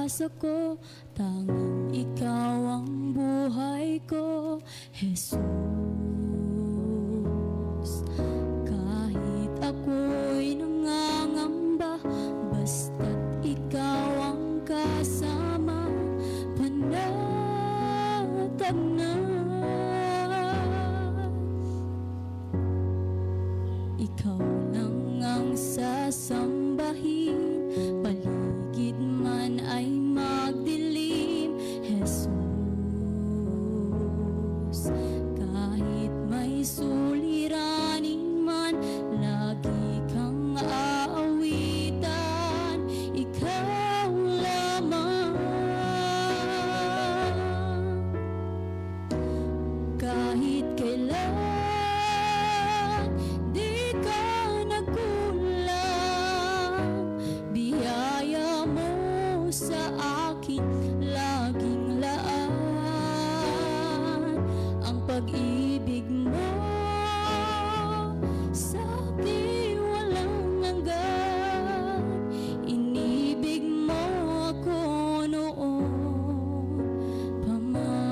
pag-asa ko, tanging ikaw ang buhay ko, Jesus. Kahit ako'y nangangamba, basta't ikaw ang kasama, panatag na. Ikaw lang ang sasambahin, paligid man ay magdilim, Jesus. Kahit may suliranin man, lagi kang aawitan, ikaw lamang. Kahit kailan sa akin laging laan ang pag-ibig mo, sa akin walang hanggan. Inibig mo ako noon pa man.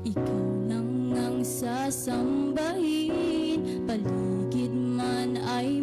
Ikaw lang ang sasambahin, paligid man ay